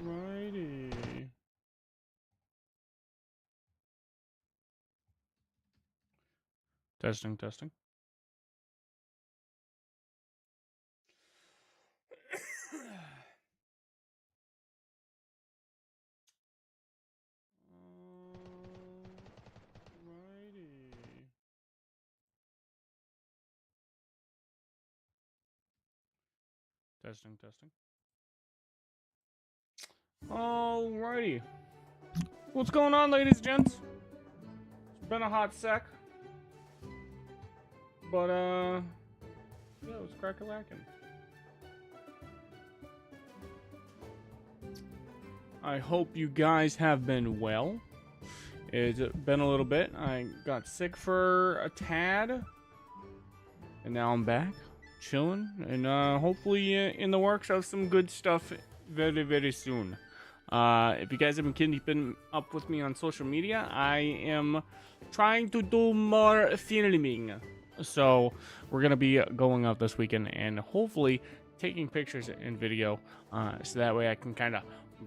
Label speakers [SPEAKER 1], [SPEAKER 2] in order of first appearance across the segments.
[SPEAKER 1] Alrighty. Testing, testing. Alrighty. Testing, testing. Alrighty. What's going on, ladies and gents? It's been a hot sec. But, yeah, it was crack-a-lackin'. I hope you guys have been well. It's been a little bit. I got sick for a tad. And now I'm back, chilling. And hopefully in the works of some good stuff very, very soon. If you guys have been keeping up with me on social media, I am trying to do more filming. So we're going to be going out this weekend and hopefully taking pictures and video so that way I can kind of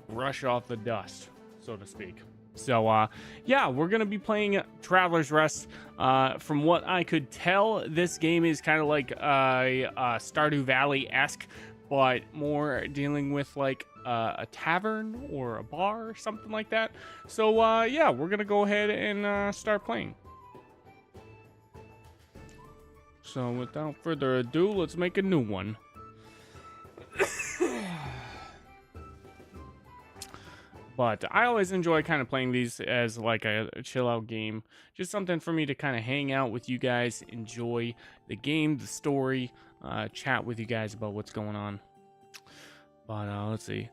[SPEAKER 1] brush off the dust, so to speak. So, yeah, we're going to be playing Traveler's Rest. From what I could tell, this game is kind of like a Stardew Valley-esque, but more dealing with like a tavern or a bar or something like that. So, yeah, we're going to go ahead and start playing. So, without further ado, let's make a new one. But I always enjoy kind of playing these as like a chill out game. Just something for me to kind of hang out with you guys, enjoy the game, the story, chat with you guys about what's going on. But let's see.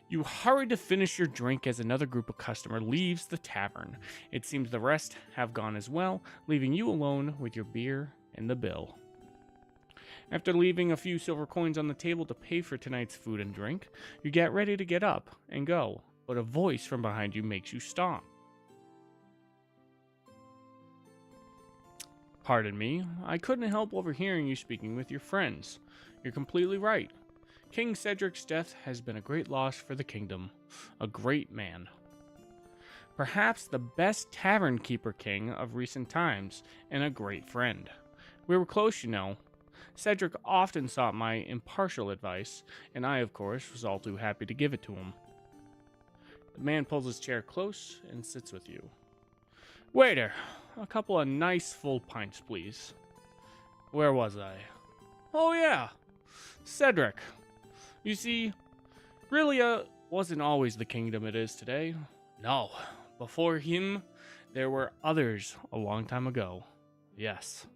[SPEAKER 1] You hurry to finish your drink as another group of customer leaves the tavern. It seems the rest have gone as well, leaving you alone with your beer and the bill. After leaving a few silver coins on the table to pay for tonight's food and drink, you get ready to get up and go. But a voice from behind you makes you stop. Pardon me, I couldn't help overhearing you speaking with your friends. You're completely right. King Cedric's death has been a great loss for the kingdom. A great man. Perhaps the best tavern keeper king of recent times, and a great friend. We were close, you know. Cedric often sought my impartial advice, and I, of course, was all too happy to give it to him. The man pulls his chair close and sits with you. Waiter, a couple of nice full pints, please. Where was I? Oh yeah, Cedric. You see, Rilia wasn't always the kingdom it is today. No, before him, there were others a long time ago. Yes,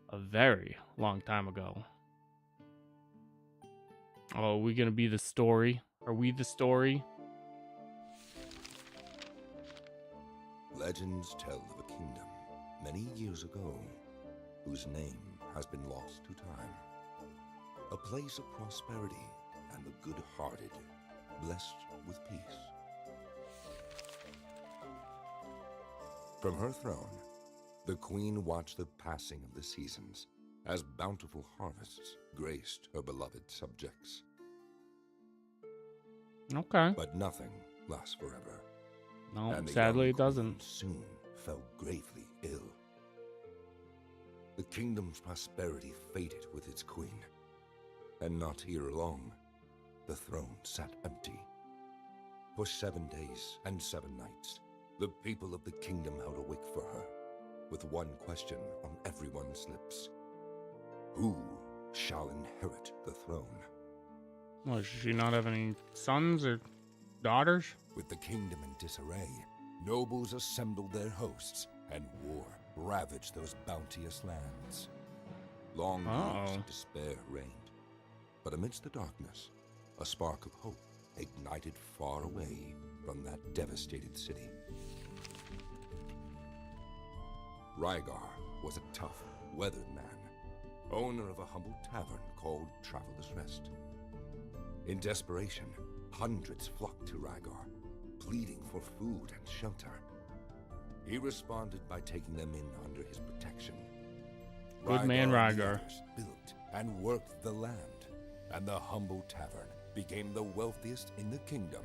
[SPEAKER 1] a very long time ago. Oh, are we gonna be the story? Are we the story?
[SPEAKER 2] Legends tell of a kingdom many years ago whose name has been lost to time. A place of prosperity and the good-hearted, blessed with peace. From her throne, the queen watched the passing of the seasons as bountiful harvests graced her beloved subjects.
[SPEAKER 1] Okay.
[SPEAKER 2] But nothing lasts forever.
[SPEAKER 1] No,
[SPEAKER 2] And the
[SPEAKER 1] sadly
[SPEAKER 2] young
[SPEAKER 1] it doesn't.
[SPEAKER 2] queen soon fell gravely ill. The kingdom's prosperity faded with its queen, and not here long, the throne sat empty. For 7 days and 7 nights, the people of the kingdom held awake for her, with one question on everyone's lips. Who shall inherit the throne?
[SPEAKER 1] Well, does she not have any sons or daughters?
[SPEAKER 2] With the kingdom in disarray, nobles assembled their hosts, and war ravaged those bounteous lands. Long years of despair reigned, but amidst the darkness, a spark of hope ignited far away from that devastated city. Rygar was a tough, weathered man, owner of a humble tavern called Traveler's Rest. In desperation, hundreds flocked to Rygar, pleading for food and shelter. He responded by taking them in under his protection.
[SPEAKER 1] Good man,
[SPEAKER 2] Rygar and the
[SPEAKER 1] Rygar.
[SPEAKER 2] others built and worked the land, and the humble tavern became the wealthiest in the kingdom.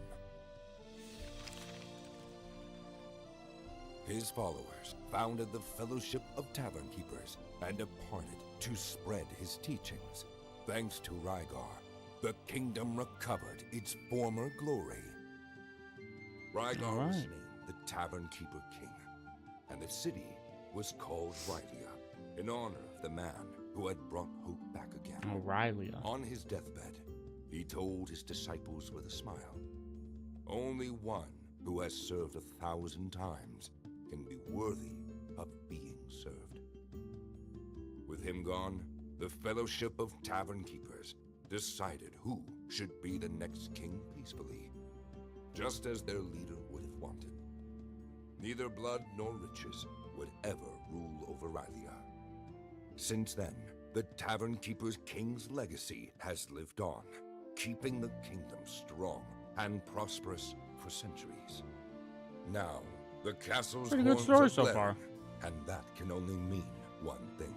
[SPEAKER 2] His followers founded the Fellowship of Tavern Keepers and departed to spread his teachings. Thanks to Rygar, the kingdom recovered its former glory. Rygar was named the Tavern Keeper King, and the city was called Rylia, in honor of the man who had brought hope back again.
[SPEAKER 1] Rylia.
[SPEAKER 2] On his deathbed, he told his disciples with a smile, "Only one who has served 1,000 times can be worthy of being served." With him gone, the Fellowship of Tavern Keepers decided who should be the next king peacefully, just as their leader would have wanted. Neither blood nor riches would ever rule over Rylia. Since then, the Tavern Keeper's king's legacy has lived on, keeping the kingdom strong and prosperous for centuries. Now, the castle's
[SPEAKER 1] Pretty good
[SPEAKER 2] horns
[SPEAKER 1] story
[SPEAKER 2] are
[SPEAKER 1] so far.
[SPEAKER 2] blaring, and that can only mean one thing.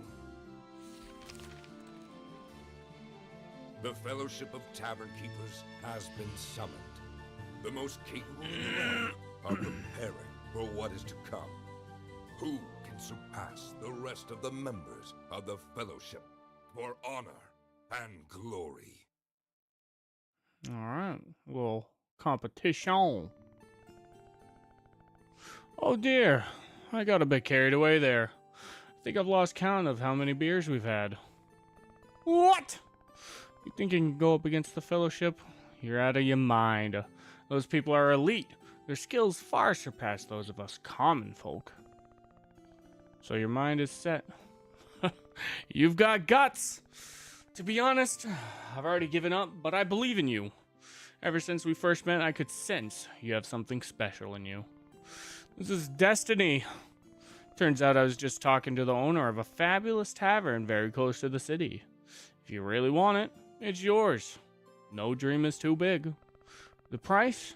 [SPEAKER 2] The Fellowship of Tavern Keepers has been summoned. The most capable in the realm are preparing for what is to come. Who can surpass the rest of the members of the Fellowship for honor and glory?
[SPEAKER 1] Alright, little competition. Oh dear, I got a bit carried away there. I think I've lost count of how many beers we've had. What? You think you can go up against the Fellowship? You're out of your mind. Those people are elite. Their skills far surpass those of us common folk. So your mind is set. You've got guts. To be honest, I've already given up, but I believe in you. Ever since we first met, I could sense you have something special in you. This is destiny. Turns out I was just talking to the owner of a fabulous tavern very close to the city. If you really want it, it's yours. No dream is too big. The price?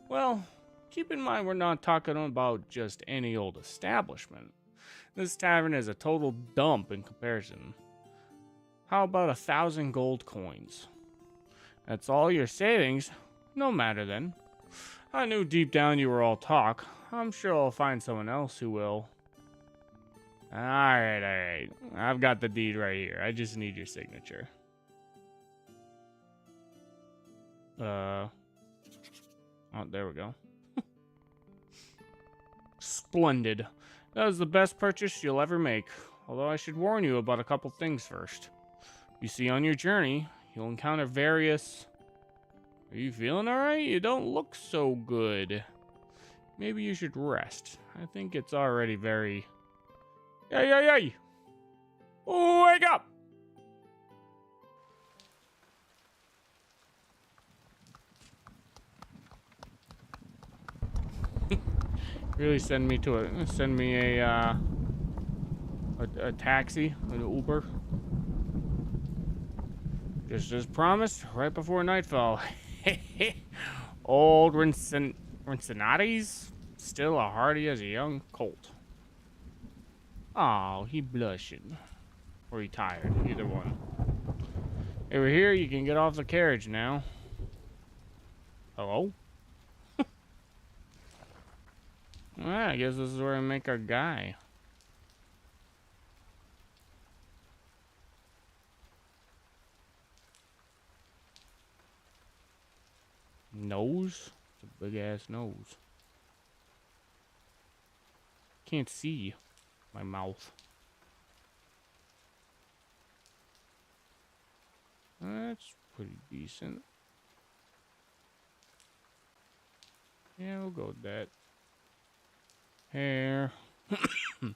[SPEAKER 1] Well, keep in mind we're not talking about just any old establishment. This tavern is a total dump in comparison. How about 1,000 gold coins? That's all your savings? No matter then. I knew deep down you were all talk. I'm sure I'll find someone else who will. Alright. I've got the deed right here. I just need your signature. Oh, there we go. Splendid. That was the best purchase you'll ever make. Although I should warn you about a couple things first. You see, on your journey, you'll encounter various... Are you feeling alright? You don't look so good. Maybe you should rest. I think it's already very... Hey! Wake up! Really send me a taxi, an Uber. Just as promised, right before nightfall. Old Rincinotti's still a hardy as a young colt. Oh, he blushing. Or he tired, either one. Over here, you can get off the carriage now. Hello? Well, I guess this is where we make our guy. Nose? It's a big ass nose. Can't see my mouth. That's pretty decent. Yeah, we'll go with that. Hair. You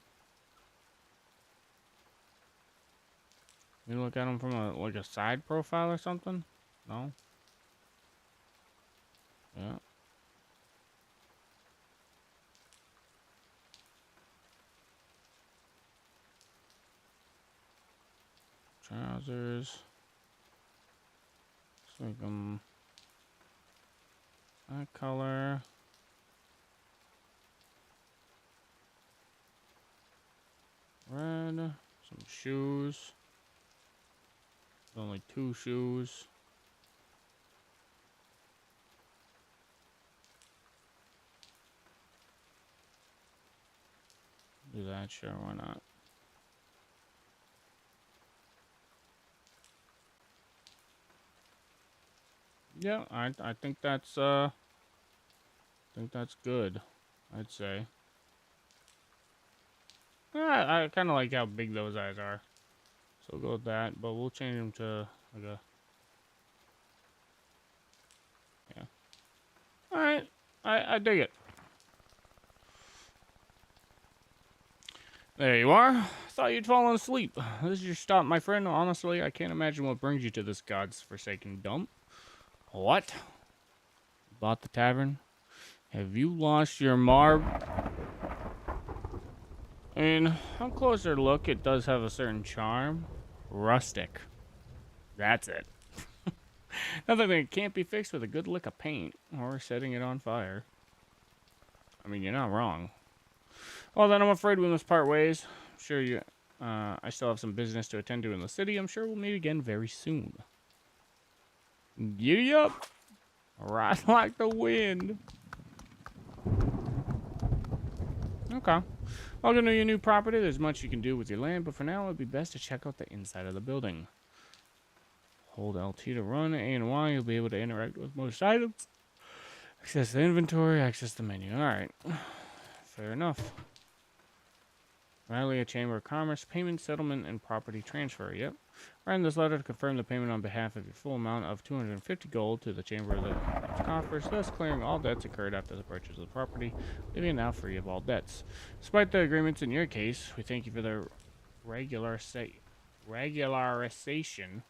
[SPEAKER 1] look at him from a side profile or something? No? Yeah. Trousers. Let's make them that color. Red. Some shoes. Only 2 shoes. Do that, sure, why not? Yeah, I think that's good. I'd say. I kind of like how big those eyes are. So we'll go with that, but we'll change them to like a. Yeah. All right, I dig it. There you are. Thought you'd fallen asleep. This is your stop, my friend. Honestly, I can't imagine what brings you to this god's forsaken dump. What? Bought the tavern? Have you lost your marb? I mean, on closer look, it does have a certain charm. Rustic. That's it. Nothing that can't be fixed with a good lick of paint or setting it on fire. I mean, you're not wrong. Well, then I'm afraid we must part ways. I'm sure you. I still have some business to attend to in the city. I'm sure we'll meet again very soon. Giddy up! Ride like the wind. Okay. Welcome to your new property. There's much you can do with your land, but for now, it'd be best to check out the inside of the building. Hold LT to run, A and Y. You'll be able to interact with most items. Access the inventory, access the menu. Alright. Fair enough. Rally a Chamber of Commerce, payment, settlement, and property transfer. Yep. Write this letter to confirm the payment on behalf of your full amount of 250 gold to the Chamber of the coffers, thus clearing all debts incurred after the purchase of the property, leaving it now free of all debts. Despite the agreements in your case, we thank you for the regularization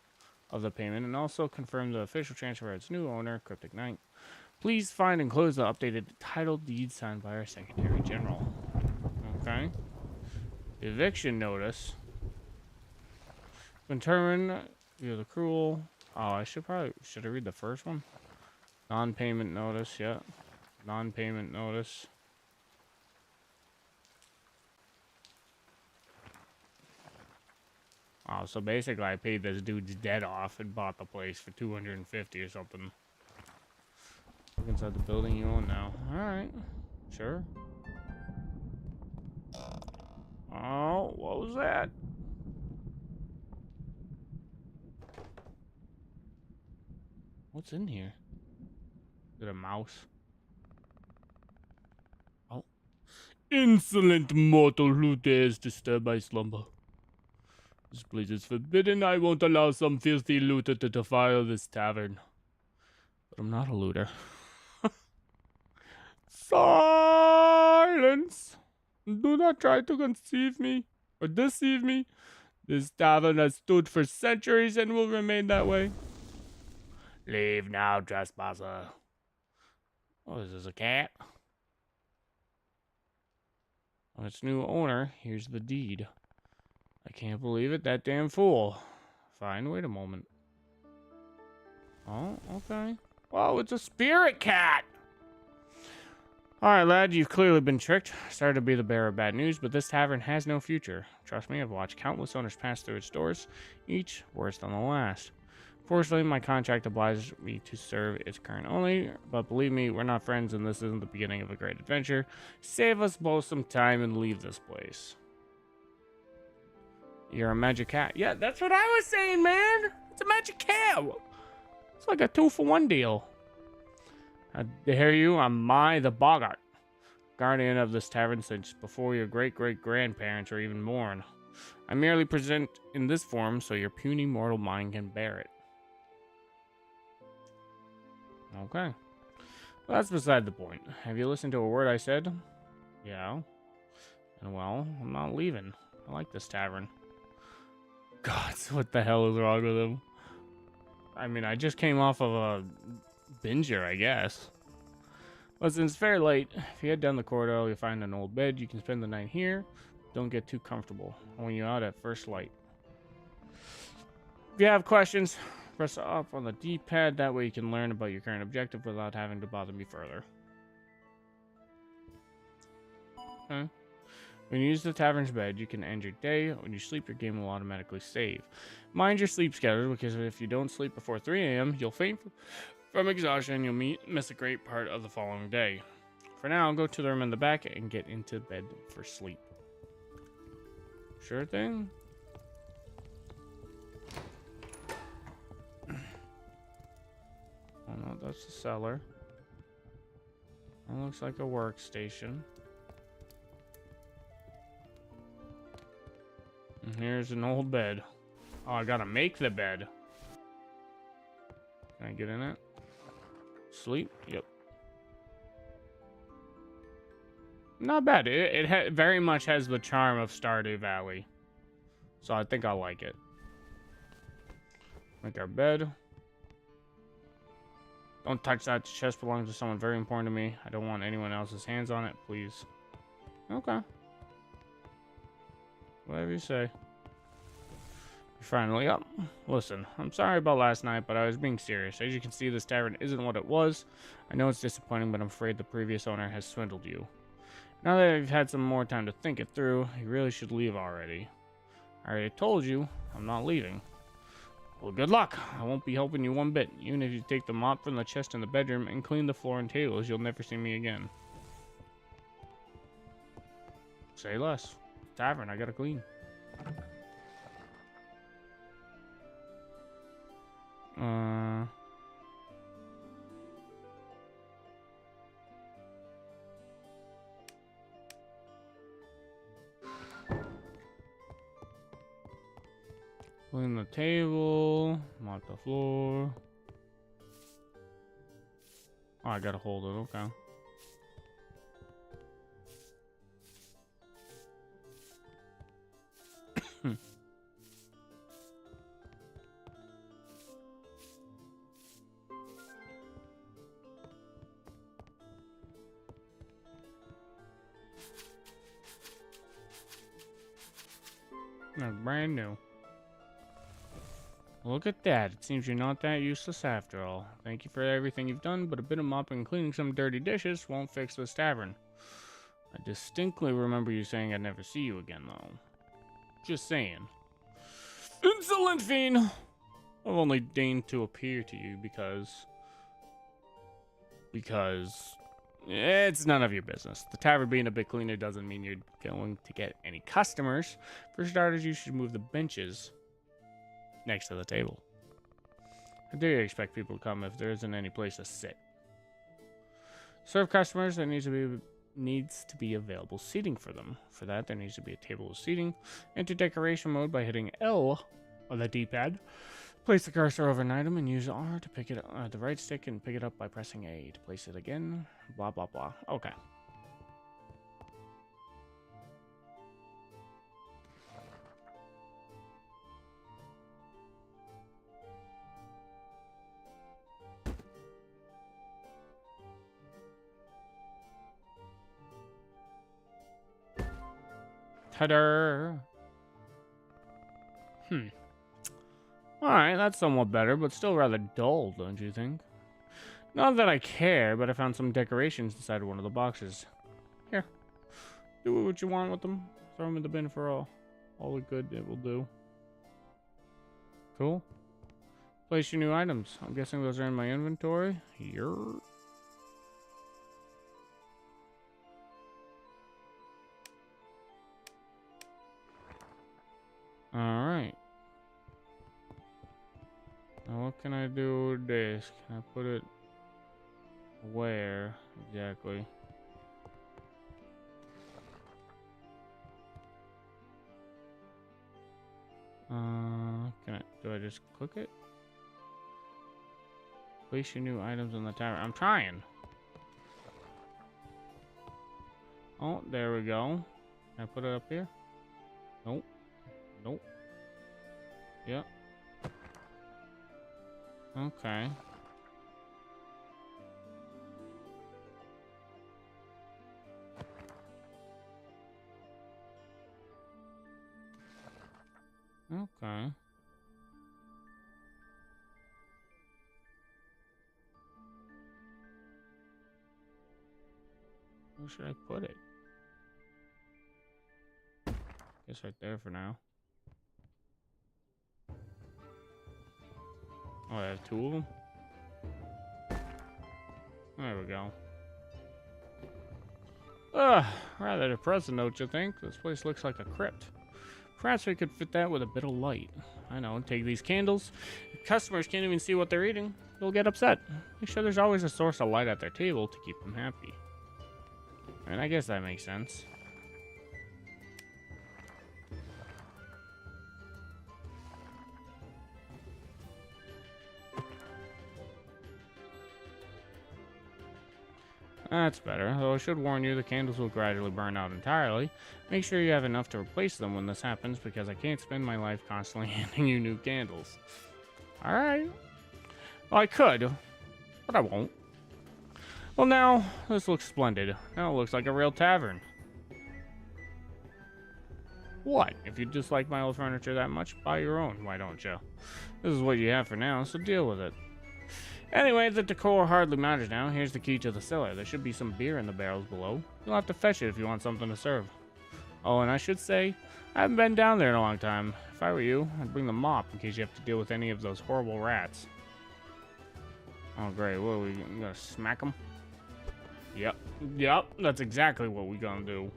[SPEAKER 1] of the payment and also confirm the official transfer of its new owner, Cryptic Knight. Please find and close the updated title deed signed by our Secretary General. Okay. Eviction notice. Determine via the accrual. Oh, I should I read the first one? Non-payment notice, yeah. Non-payment notice. Oh, so basically I paid this dude's debt off and bought the place for 250 or something. Look inside the building you own now. Alright. Sure. Oh, what was that? What's in here? Is it a mouse? Oh. Insolent mortal who dares disturb my slumber. This place is forbidden. I won't allow some filthy looter to defile this tavern. But I'm not a looter. Silence! Do not try to conceive me or deceive me. This tavern has stood for centuries and will remain that way. Leave now, trespasser. Oh, is this a cat? On its new owner, here's the deed. I can't believe it, that damn fool. Fine, wait a moment. Oh, okay. Whoa, it's a spirit cat! Alright, lad, you've clearly been tricked. Sorry to be the bearer of bad news, but this tavern has no future. Trust me, I've watched countless owners pass through its doors, each worse than the last. Fortunately, my contract obliges me to serve its current owner, but believe me, we're not friends and this isn't the beginning of a great adventure. Save us both some time and leave this place. You're a magic cat. Yeah, that's what I was saying, man! It's a magic cat! It's like a 2-for-1 deal. How dare you? I'm the Boggart, guardian of this tavern since before your great-great-grandparents were even born. I merely present in this form so your puny mortal mind can bear it. Okay. Well, that's beside the point. Have you listened to a word I said? Yeah. And well, I'm not leaving. I like this tavern. God, what the hell is wrong with him? I mean, I just came off of a binger, I guess. Listen, it's fairly late. If you head down the corridor, you'll find an old bed. You can spend the night here. Don't get too comfortable. I want you out at first light. If you have questions, press up on the D-pad. That way you can learn about your current objective without having to bother me further. Okay. When you use the tavern's bed, you can end your day. When you sleep, your game will automatically save. Mind your sleep schedule, because if you don't sleep before 3 a.m., you'll faint from exhaustion and you'll miss a great part of the following day. For now, go to the room in the back and get into bed for sleep. Sure thing. Oh no, that's the cellar. That looks like a workstation. And here's an old bed. Oh, I gotta make the bed. Can I get in it? Sleep? Yep. Not bad. It very much has the charm of Stardew Valley. So I think I like it. Make our bed. Don't touch that. The chest belongs to someone very important to me. I don't want anyone else's hands on it, please. Okay. Whatever you say. You're finally up. Listen, I'm sorry about last night, but I was being serious. As you can see, this tavern isn't what it was. I know it's disappointing, but I'm afraid the previous owner has swindled you. Now that I've had some more time to think it through, you really should leave already. I already told you, I'm not leaving. Well, good luck. I won't be helping you one bit. Even if you take the mop from the chest in the bedroom and clean the floor and tables, you'll never see me again. Say less. Tavern, I gotta clean. Clean the table, mop the floor. Oh, I gotta hold it, okay. That's brand new. Look at that. It seems you're not that useless after all. Thank you for everything you've done, but a bit of mopping and cleaning some dirty dishes won't fix this tavern. I distinctly remember you saying I'd never see you again, though. Just saying. Insolent fiend! I've only deigned to appear to you because it's none of your business. The tavern being a bit cleaner doesn't mean you're going to get any customers. For starters, you should move the benches next to the table. How dare you expect people to come if there isn't any place to sit? Serve customers, there needs to be available seating for them. For that, there needs to be a table with seating. Enter decoration mode by hitting L on the D-pad. Place the cursor over an item and use R to pick it up, the right stick and pick it up by pressing A to place it again. Blah, blah, blah. Okay. Ta-da! Alright, that's somewhat better, but still rather dull, don't you think? Not that I care, but I found some decorations inside one of the boxes. Here. Do what you want with them. Throw them in the bin for all the good it will do. Cool. Place your new items. I'm guessing those are in my inventory. Here. Alright. Now what can I do with this? Can I put it where exactly? Do I just click it? Place your new items on the tower. I'm trying. Oh, there we go. Can I put it up here? Nope. Nope. Yep. Okay. Okay. Where should I put it? Guess right there for now. Oh, I have 2 of them? There we go. Rather depressing, don't you think? This place looks like a crypt. Perhaps we could fit that with a bit of light. I know, take these candles. If customers can't even see what they're eating, they'll get upset. Make sure there's always a source of light at their table to keep them happy. And I guess that makes sense. That's better, though I should warn you the candles will gradually burn out entirely. Make sure you have enough to replace them when this happens, because I can't spend my life constantly handing you new candles. Alright. Well, I could, but I won't. Well, now, this looks splendid. Now it looks like a real tavern. What? If you dislike my old furniture that much, buy your own, why don't you? This is what you have for now, so deal with it. Anyway, the decor hardly matters now. Here's the key to the cellar. There should be some beer in the barrels below. You'll have to fetch it if you want something to serve. Oh, and I should say, I haven't been down there in a long time. If I were you, I'd bring the mop in case you have to deal with any of those horrible rats. Oh, great. What are we gonna smack them? Yep. Yep. That's exactly what we're gonna do.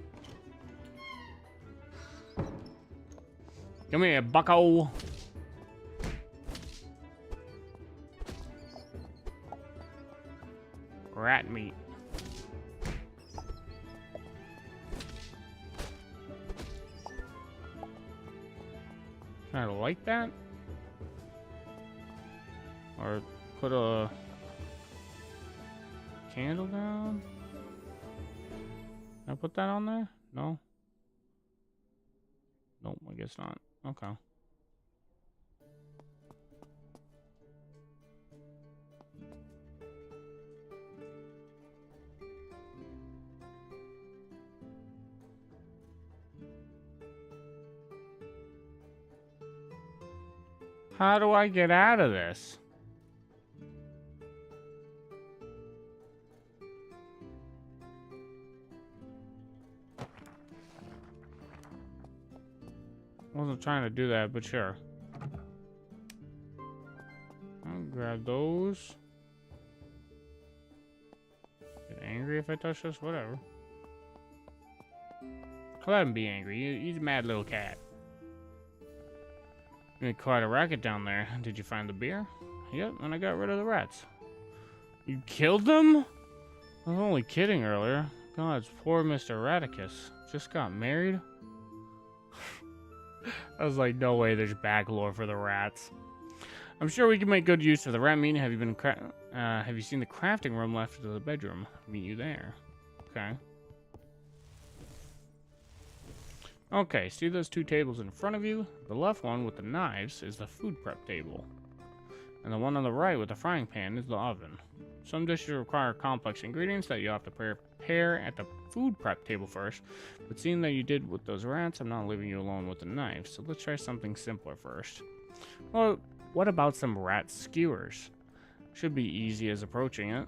[SPEAKER 1] Come here, bucko. Rat meat. Kind of like that? Or put a candle down? Can I put that on there? No? Nope, I guess not. Okay. How do I get out of this? Wasn't trying to do that, but sure. I'll grab those. Get angry if I touch this? Whatever. Let him be angry. He's a mad little cat. You made quite a racket down there. Did you find the beer? Yep, and I got rid of the rats. You killed them? I was only kidding earlier. God, poor Mr. Radicus. Just got married? I was like, no way there's back lore for the rats. I'm sure we can make good use of the rat meat. Have you seen the crafting room left to the bedroom? I'll meet you there. Okay. Okay, see those 2 tables in front of you? The left one with the knives is the food prep table. And the one on the right with the frying pan is the oven. Some dishes require complex ingredients that you have to prepare at the food prep table first. But seeing that you did with those rats, I'm not leaving you alone with the knives. So let's try something simpler first. Well, what about some rat skewers? Should be easy as approaching it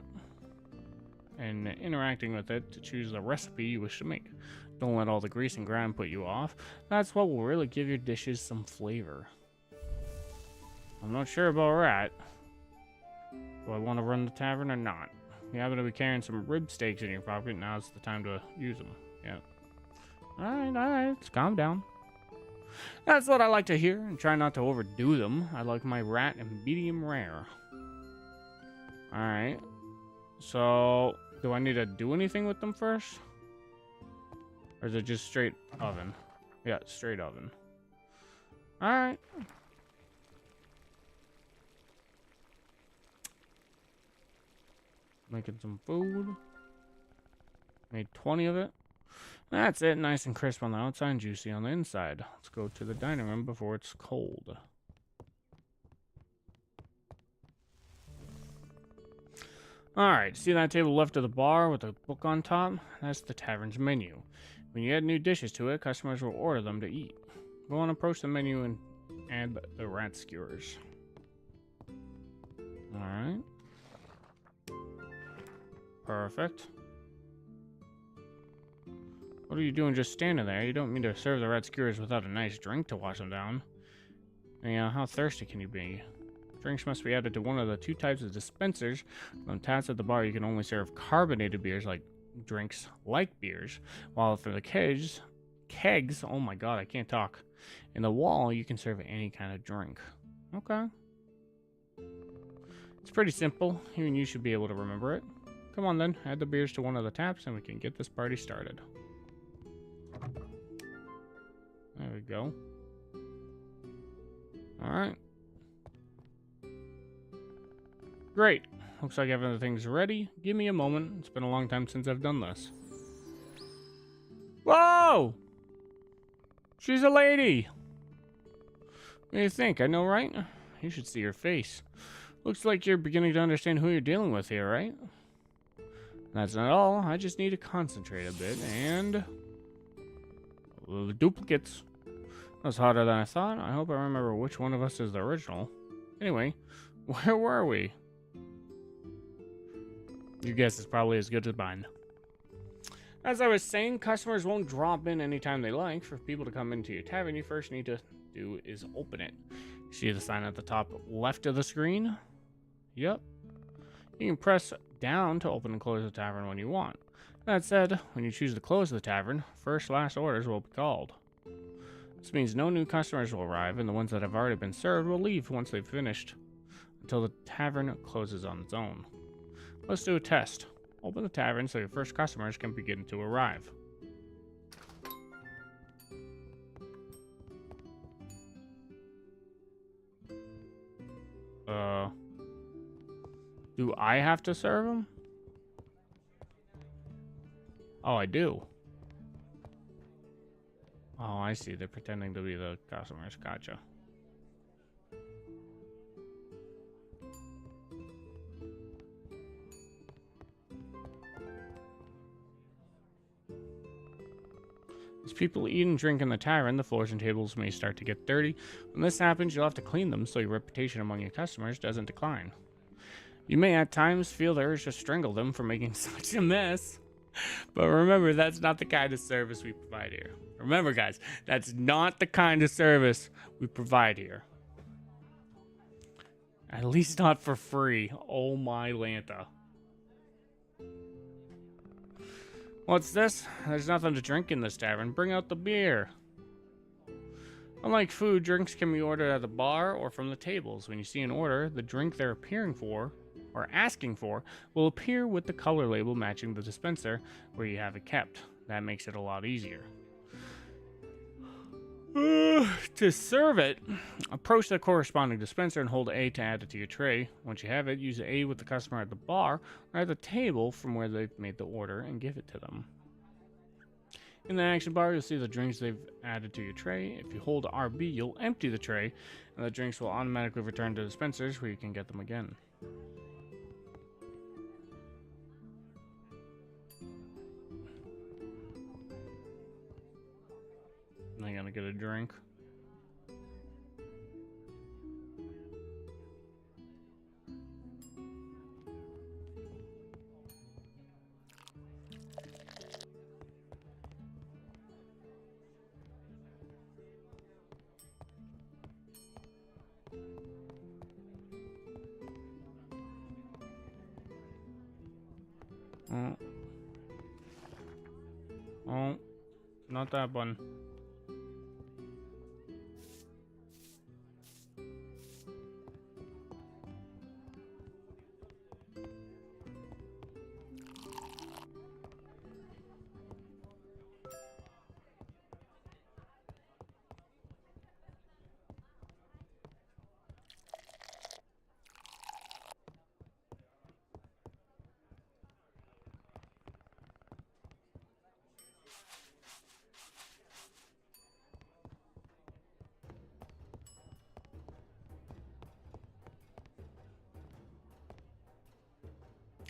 [SPEAKER 1] and interacting with it to choose the recipe you wish to make. Don't let all the grease and grime put you off. That's what will really give your dishes some flavor. I'm not sure about rat. Do I want to run the tavern or not? You happen to be carrying some rib steaks in your pocket. Now's the time to use them. Yeah. Alright. Let's calm down. That's what I like to hear, and try not to overdo them. I like my rat medium rare. Alright. So, do I need to do anything with them first? Or is it just straight oven? Yeah, straight oven. Alright. Making some food. Made 20 of it. That's it. Nice and crisp on the outside and juicy on the inside. Let's go to the dining room before it's cold. Alright, see that table left of the bar with a book on top? That's the tavern's menu. When you add new dishes to it, customers will order them to eat. Go on, approach the menu and add the rat skewers. Alright. Perfect. What are you doing just standing there? You don't mean to serve the red skewers without a nice drink to wash them down. Yeah, how thirsty can you be? Drinks must be added to one of the 2 types of dispensers. On taps at the bar, you can only serve carbonated beers like drinks like beers. While for the kegs, oh my god, I can't talk. In the wall, you can serve any kind of drink. Okay. It's pretty simple. Even you should be able to remember it. Come on then, add the beers to one of the taps and we can get this party started. There we go. Alright. Great. Looks like everything's ready. Give me a moment. It's been a long time since I've done this. Whoa! She's a lady! What do you think? I know, right? You should see her face. Looks like you're beginning to understand who you're dealing with here, right? That's not all. I just need to concentrate a bit, and... the duplicates. That was harder than I thought. I hope I remember which one of us is the original. Anyway, where were we? Your guess is probably as good as mine. As I was saying, customers won't drop in anytime they like. For people to come into your tavern, you first need to do is open it. See the sign at the top left of the screen? Yep. You can press down to open and close the tavern when you want. That said, when you choose to close the tavern, first last orders will be called. This means no new customers will arrive, and the ones that have already been served will leave once they've finished, until the tavern closes on its own. Let's do a test. Open the tavern so your first customers can begin to arrive. Do I have to serve them? Oh, I do. Oh, I see. They're pretending to be the customers. Gotcha. As people eat and drink in the tavern, the floors and tables may start to get dirty. When this happens, you'll have to clean them so your reputation among your customers doesn't decline. You may at times feel the urge to strangle them for making such a mess. But remember, that's not the kind of service we provide here. Remember, guys, that's not the kind of service we provide here. At least not for free. Oh my Lanta. What's this? There's nothing to drink in this tavern. Bring out the beer. Unlike food, drinks can be ordered at the bar or from the tables. When you see an order, the drink they're appearing for, or asking for, will appear with the color label matching the dispenser where you have it kept. That makes it a lot easier. To serve it, approach the corresponding dispenser and hold A to add it to your tray. Once you have it, use A with the customer at the bar or at the table from where they've made the order and give it to them. In the action bar, you'll see the drinks they've added to your tray. If you hold RB, you'll empty the tray, and the drinks will automatically return to dispensers where you can get them again. I'm gonna get a drink. Oh, not that one.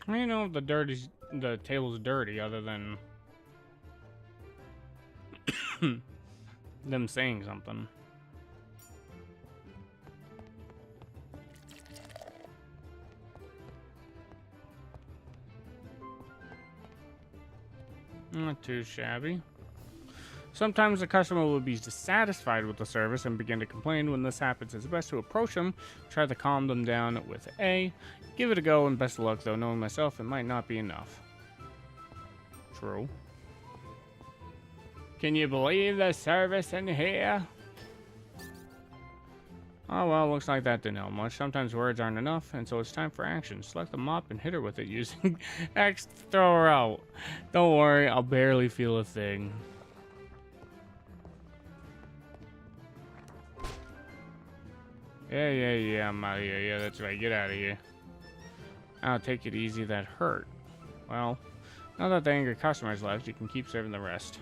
[SPEAKER 1] I don't know if the table's dirty other than them saying something. Not too shabby. Sometimes the customer will be dissatisfied with the service and begin to complain. When this happens, it's best to approach them, try to calm them down with A. Give it a go, and best of luck, though knowing myself, it might not be enough. True. Can you believe the service in here? Oh well, looks like that didn't help much. Sometimes words aren't enough, and so it's time for action. Select the mop and hit her with it using X to throw her out. Don't worry, I'll barely feel a thing. Yeah, I'm out of here. Yeah, that's right, get out of here. I'll take it easy, that hurt. Well, now that the angry customers left, you can keep serving the rest.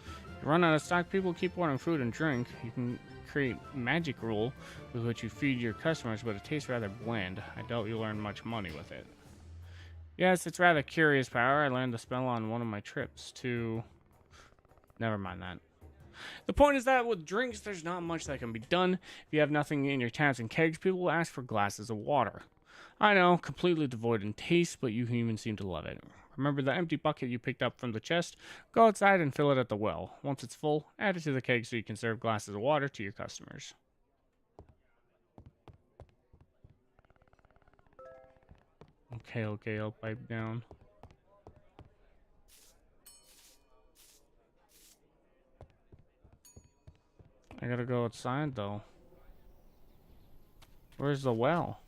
[SPEAKER 1] If you run out of stock, people keep ordering food and drink. You can create magic rule with which you feed your customers, but it tastes rather bland. I doubt you'll earn much money with it. Yes, it's rather curious power. I learned the spell on one of my trips to... Never mind that. The point is that with drinks, there's not much that can be done. If you have nothing in your taps and kegs, people will ask for glasses of water. I know, completely devoid in taste, but you humans seem to love it. Remember the empty bucket you picked up from the chest? Go outside and fill it at the well. Once it's full, add it to the keg so you can serve glasses of water to your customers. Okay, I'll pipe down. I gotta go outside, though. Where's the well?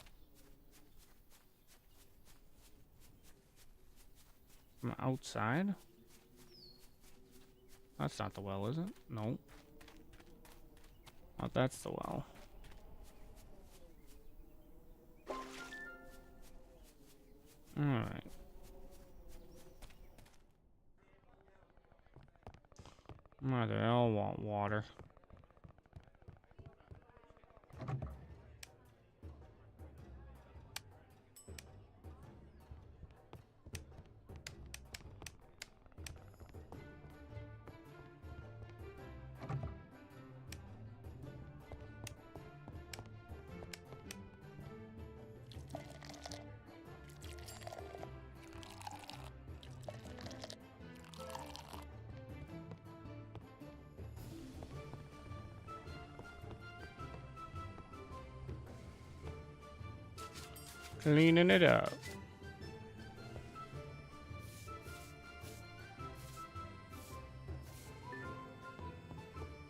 [SPEAKER 1] I'm outside? That's not the well, is it? No. Oh, that's the well. Alright. Oh, they all want water. Cleaning it up.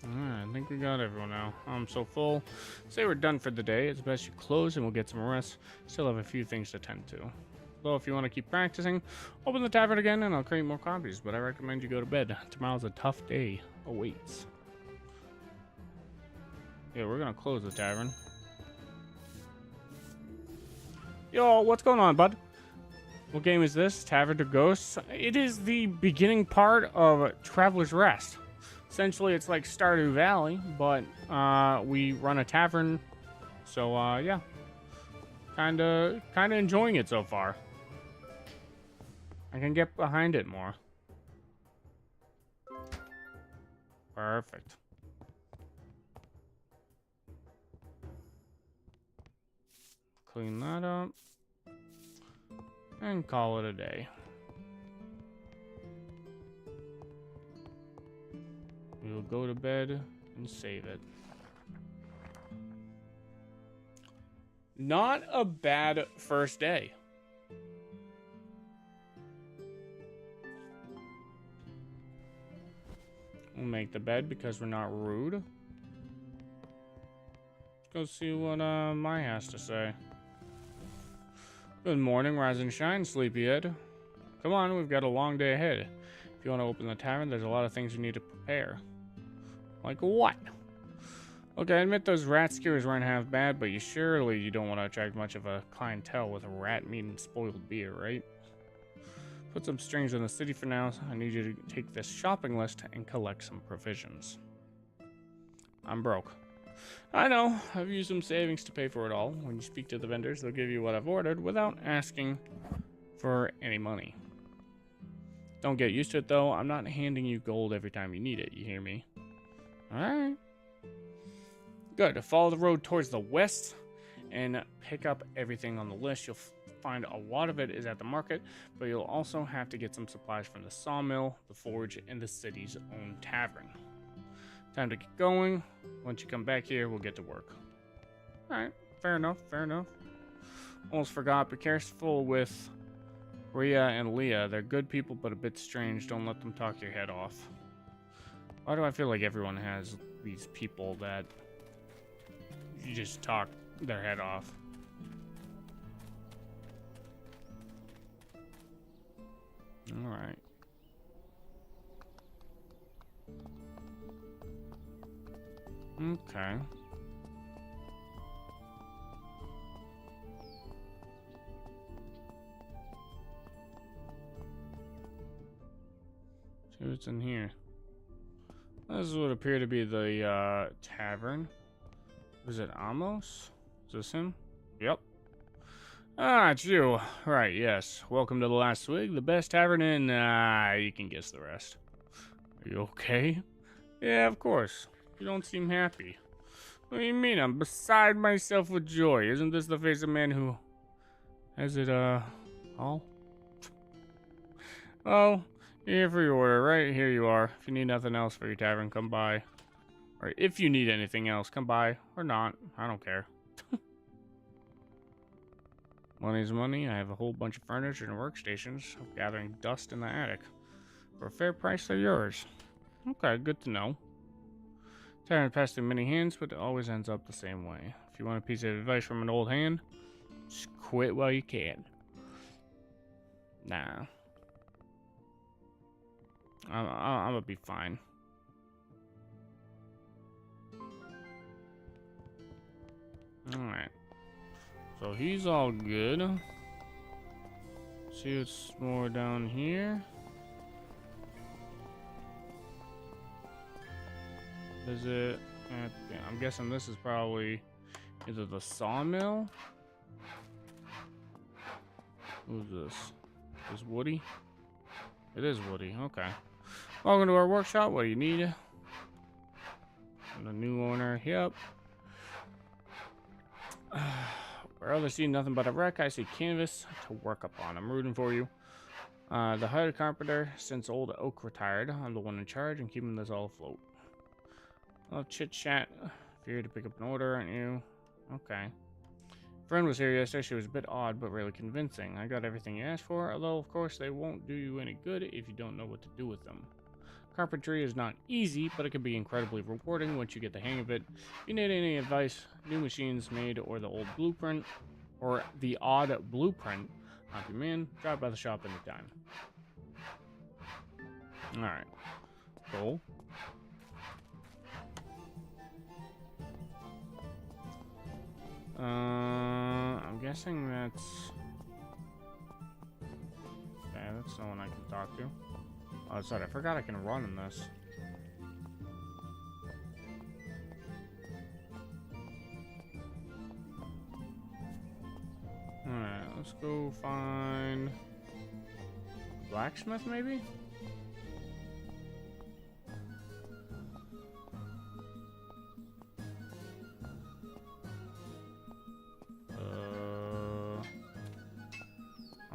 [SPEAKER 1] Alright, I think we got everyone now. I'm so full. Say we're done for the day. It's best you close and we'll get some rest. Still have a few things to tend to. Though if you want to keep practicing, open the tavern again and I'll create more copies. But I recommend you go to bed. Tomorrow's a tough day awaits. Yeah, we're gonna close the tavern. Yo, what's going on, bud? What game is this? Tavern to Ghosts? It is the beginning part of Traveler's Rest. Essentially, it's like Stardew Valley, but we run a tavern. So, yeah. Kinda enjoying it so far. I can get behind it more. Perfect. Clean that up. And call it a day. We will go to bed and save it. Not a bad first day. We'll make the bed because we're not rude. Let's go see what Mai has to say. Good morning, rise and shine, sleepyhead. Come on, we've got a long day ahead. If you want to open the tavern, there's a lot of things you need to prepare. Like what? Okay, I admit those rat skewers weren't half bad, but surely you don't want to attract much of a clientele with rat meat and spoiled beer, right? Put some strings in the city for now. I need you to take this shopping list and collect some provisions. I'm broke. I know, I've used some savings to pay for it all. When you speak to the vendors, they'll give you what I've ordered without asking for any money. Don't get used to it, though. I'm not handing you gold every time you need it, you hear me? Alright. Good. Follow the road towards the west and pick up everything on the list. You'll find a lot of it is at the market, but you'll also have to get some supplies from the sawmill, the forge, and the city's own tavern. Time to get going. Once you come back here, we'll get to work. Alright, fair enough, fair enough. Almost forgot, be careful with Rhea and Leah. They're good people, but a bit strange. Don't let them talk your head off. Why do I feel like everyone has these people that you just talk their head off? Alright. Okay. See what's in here. This would appear to be the tavern. Is it Amos? Is this him? Yep. Ah, it's you. Right, yes. Welcome to the Last Swig, the best tavern in... you can guess the rest. Are you okay? Yeah, of course. You don't seem happy. What do you mean? I'm beside myself with joy. Isn't this the face of man who... has it, all? Oh, you're here for your order. Right here you are. If you need nothing else for your tavern, come by. Or if you need anything else, come by. Or not. I don't care. Money's money. I have a whole bunch of furniture and workstations. I'm gathering dust in the attic. For a fair price, they're yours. Okay, good to know. Tavern passed through many hands, but it always ends up the same way. If you want a piece of advice from an old hand, just quit while you can. Nah. I'm gonna be fine. Alright. So he's all good. See what's more down here. Is it? I'm guessing this is probably either the sawmill. Who's this? Is Woody? It is Woody. Okay. Welcome to our workshop. What do you need? The new owner. Yep. Where others see nothing but a wreck, I see canvas to work upon. I'm rooting for you. The hired carpenter, since old Oak retired, I'm the one in charge and keeping this all afloat. Well, chit chat. If you're here to pick up an order, aren't you? Okay. Friend was here yesterday. She was a bit odd, but really convincing. I got everything you asked for, although, of course, they won't do you any good if you don't know what to do with them. Carpentry is not easy, but it can be incredibly rewarding once you get the hang of it. If you need any advice, new machines made, or the old blueprint, or the odd blueprint, I'm your man. Drop by the shop anytime. Alright. Cool. I'm guessing that's... yeah, that's no one I can talk to. Oh, sorry, I forgot I can run in this. Alright, let's go find... blacksmith, maybe?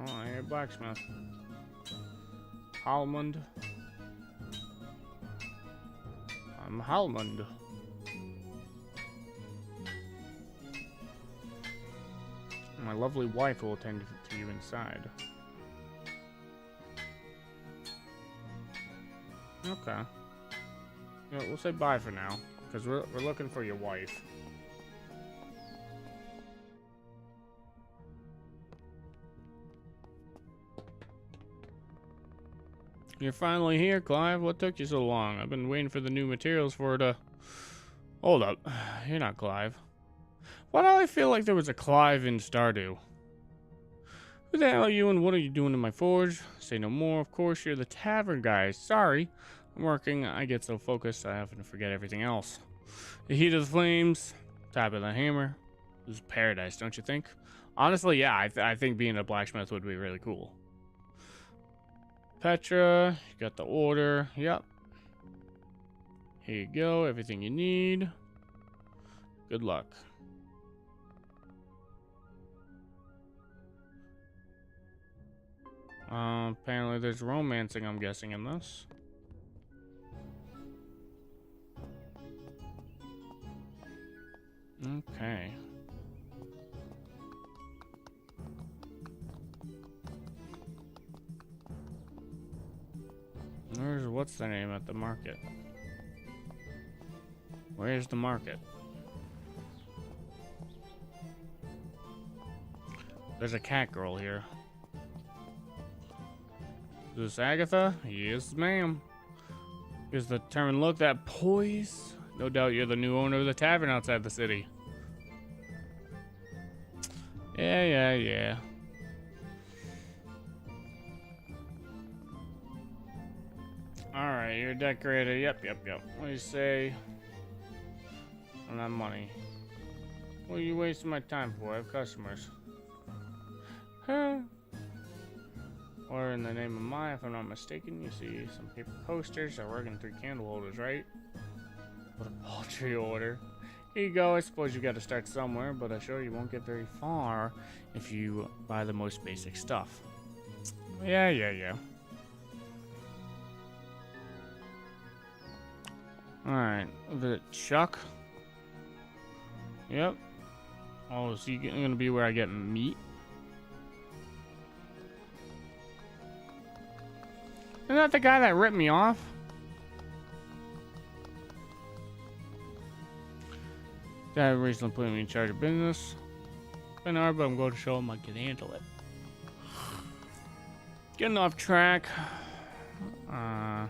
[SPEAKER 1] Oh, I hear blacksmith. Halmond. I'm Halmond. My lovely wife will attend to you inside. Okay. Yeah, we'll say bye for now, because we're looking for your wife. You're finally here, Clive. What took you so long? I've been waiting for the new materials for it to... Hold up. You're not Clive. Why do I feel like there was a Clive in Stardew? Who the hell are you and what are you doing in my forge? Say no more. Of course, you're the tavern guy. Sorry. I'm working. I get so focused I often forget everything else. The heat of the flames. Tap of the hammer. This is paradise, don't you think? Honestly, yeah. I think being a blacksmith would be really cool. Petra, you got the order. Yep. Here you go. Everything you need. Good luck. Apparently there's romancing, I'm guessing, in this. Okay. Where's what's the name at the market? Where's the market? There's a cat girl here. Is this Agatha? Yes, ma'am. Is the determined look, that poise? No doubt you're the new owner of the tavern outside the city. Yeah. Alright, you're a decorator. Yep. What do you say? I don't have money. What are you wasting my time for? I have customers. Huh? Or in the name of Maya, if I'm not mistaken, you see some paper posters that work in 3 candle holders, right? What a paltry order. Here you go. I suppose you got to start somewhere, but I sure you won't get very far if you buy the most basic stuff. Yeah. Alright, the Chuck. Yep. Oh, is he gonna be where I get meat? Isn't that the guy that ripped me off? Dad recently put me in charge of business. Been hard, but I'm going to show him I can handle it. Getting off track. I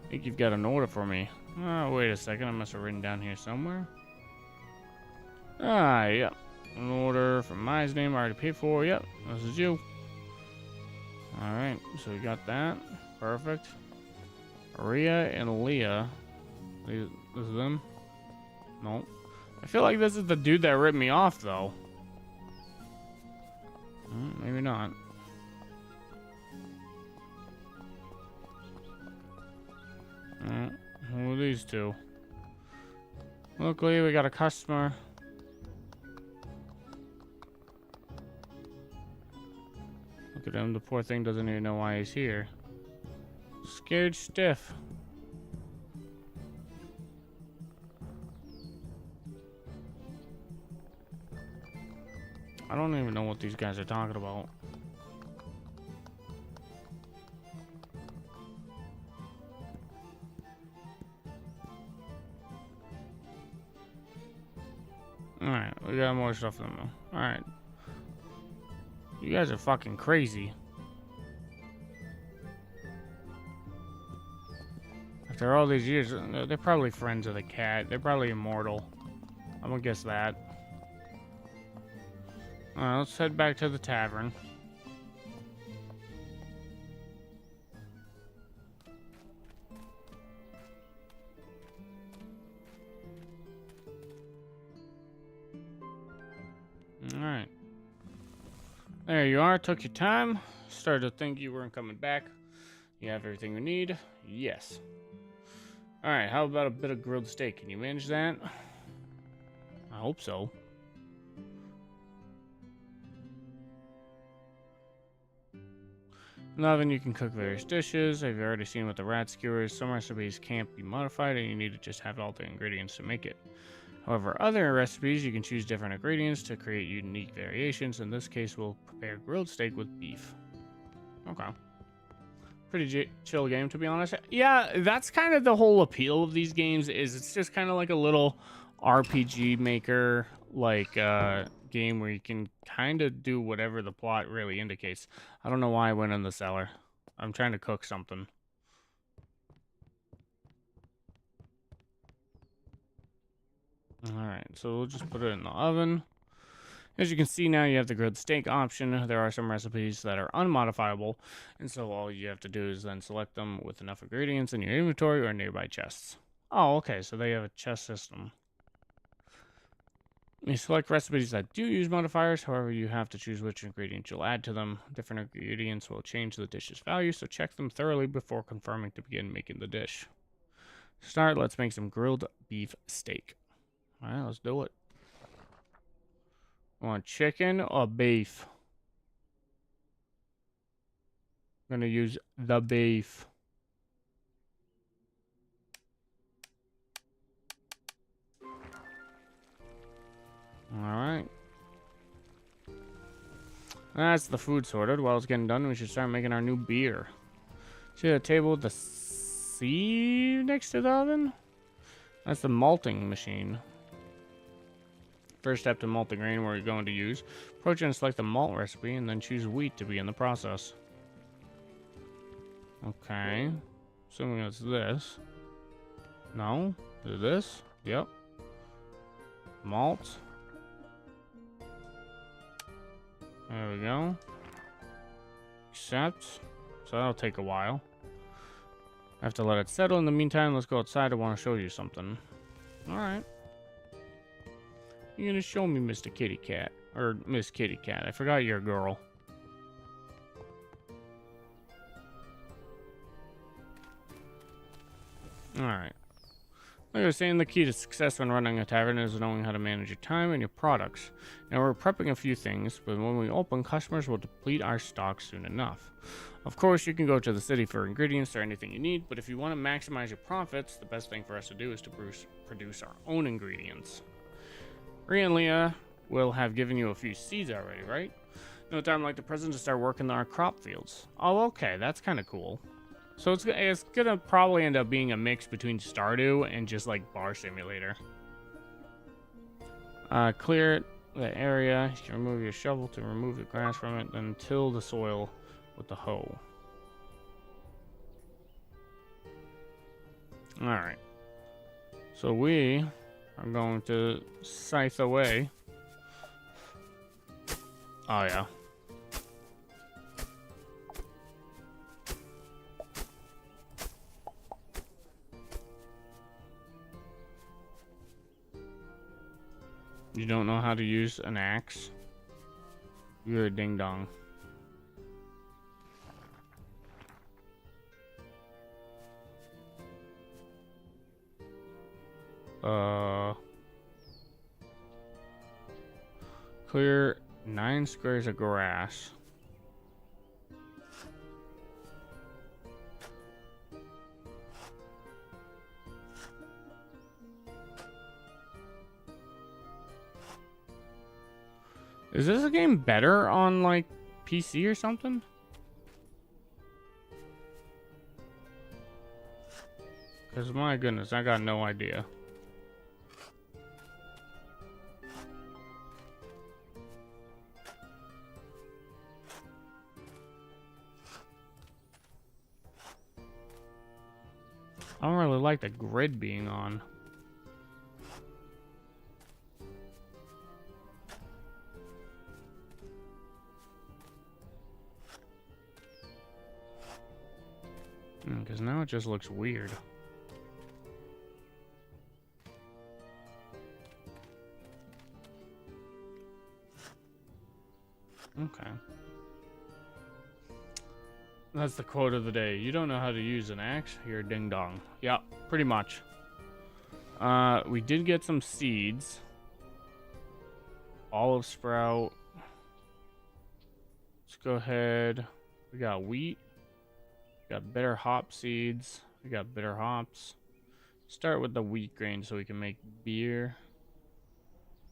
[SPEAKER 1] think you've got an order for me. Oh, wait a second. I must have written down here somewhere. Yeah. An order from my name I already paid for. Yep, this is you. Alright, so we got that. Perfect. Maria and Leah. This is them? Nope. I feel like this is the dude that ripped me off, though. Maybe not. Who are these two? Luckily, we got a customer. Look at him. The poor thing doesn't even know why he's here. Scared stiff. I don't even know what these guys are talking about. Alright, we got more stuff than them. Alright. You guys are fucking crazy. After all these years, they're probably friends of the cat. They're probably immortal. I'm gonna guess that. Alright, let's head back to the tavern. Alright. There you are. Took your time. Started to think you weren't coming back. You have everything you need? Yes. Alright, how about a bit of grilled steak? Can you manage that? I hope so. In the oven, you can cook various dishes. I've already seen what the rat skewer is. Some recipes can't be modified, and you need to just have all the ingredients to make it. However, other recipes, you can choose different ingredients to create unique variations. In this case, we'll prepare grilled steak with beef. Okay. Pretty chill game, to be honest. Yeah, that's kind of the whole appeal of these games, is it's just kind of like a little RPG maker, like, game where you can kind of do whatever the plot really indicates. I don't know why I went in the cellar. I'm trying to cook something. Alright, so we'll just put it in the oven. As you can see now, you have the grilled steak option. There are some recipes that are unmodifiable, and so all you have to do is then select them with enough ingredients in your inventory or nearby chests. Oh, okay, so they have a chest system. You select recipes that do use modifiers, however, you have to choose which ingredients you'll add to them. Different ingredients will change the dish's value, so check them thoroughly before confirming to begin making the dish. To start, let's make some grilled beef steak. Alright, let's do it. Want chicken or beef? I'm gonna use the beef. Alright. That's the food sorted. While it's getting done, we should start making our new beer. See a table with the sieve next to the oven? That's the malting machine. First step to malt the grain we're going to use. Approach and select the malt recipe, and then choose wheat to be in the process. Okay. Assuming it's this. No? Is it this? Yep. Malt. There we go. Accept. So that'll take a while. I have to let it settle. In the meantime, let's go outside. I want to show you something. Alright. You're gonna show me Mr. Kitty Cat. Or Miss Kitty Cat. I forgot you're a girl. Alright. Like I was saying, the key to success when running a tavern is knowing how to manage your time and your products. Now we're prepping a few things, but when we open, customers will deplete our stock soon enough. Of course, you can go to the city for ingredients or anything you need, but if you want to maximize your profits, the best thing for us to do is to produce our own ingredients. Rhea and Leah will have given you a few seeds already, right? No time like the present to start working on our crop fields. Oh, okay, that's kind of cool. So it's gonna probably end up being a mix between Stardew and just like Bar Simulator. Clear the area. You can remove your shovel to remove the grass from it, then till the soil with the hoe. Alright. So we are going to scythe away. Oh, yeah. You don't know how to use an axe? You're a ding-dong. Clear 9 squares of grass. Is this a game better on, like, PC or something? Because, my goodness, I got no idea. I don't really like the grid being on. Because now it just looks weird. Okay. That's the quote of the day. You don't know how to use an axe? You're a ding-dong. Yeah, pretty much. We did get some seeds. Olive sprout. Let's go ahead. We got wheat. We got bitter hop seeds. We got bitter hops. Start with the wheat grain so we can make beer.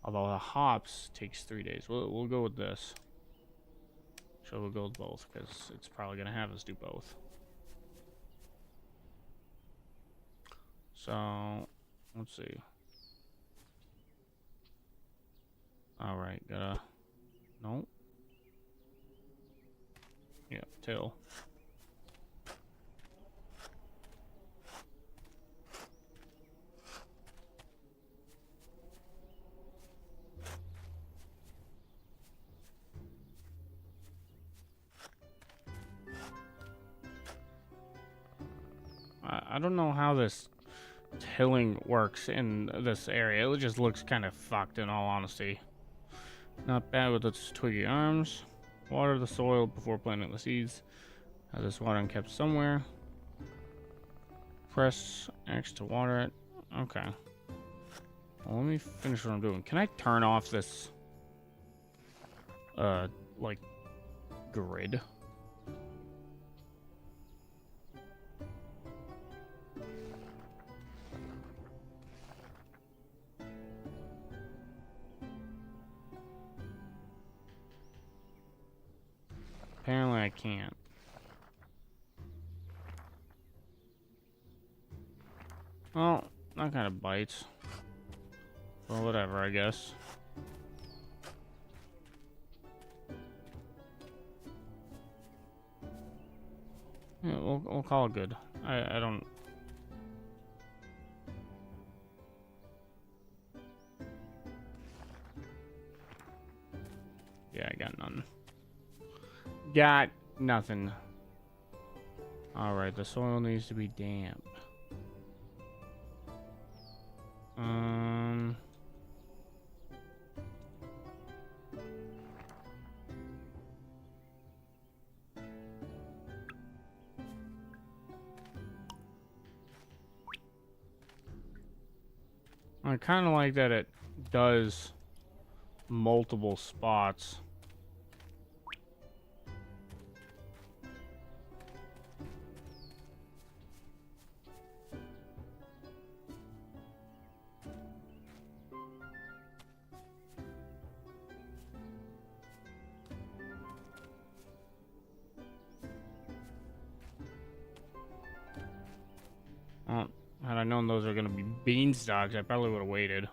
[SPEAKER 1] Although the hops takes 3 days. We'll go with this. So we'll go with both because it's probably going to have us do both. So, let's see. Alright, gotta... Nope. Yeah, till. I don't know how this tilling works in this area. It just looks kind of fucked in all honesty. Not bad with its twiggy arms. Water the soil before planting the seeds. Have this watering kept somewhere. Press X to water it. Okay. Well, let me finish what I'm doing. Can I turn off this like grid? can't. Well, that kind of bites. Well, whatever, I guess. Yeah, we'll call it good. I don't... Yeah, I got none. Got nothing. Alright, the soil needs to be damp. I kind of like that it does multiple spots. Well, had I known those are going to be beanstalks, I probably would have waited. You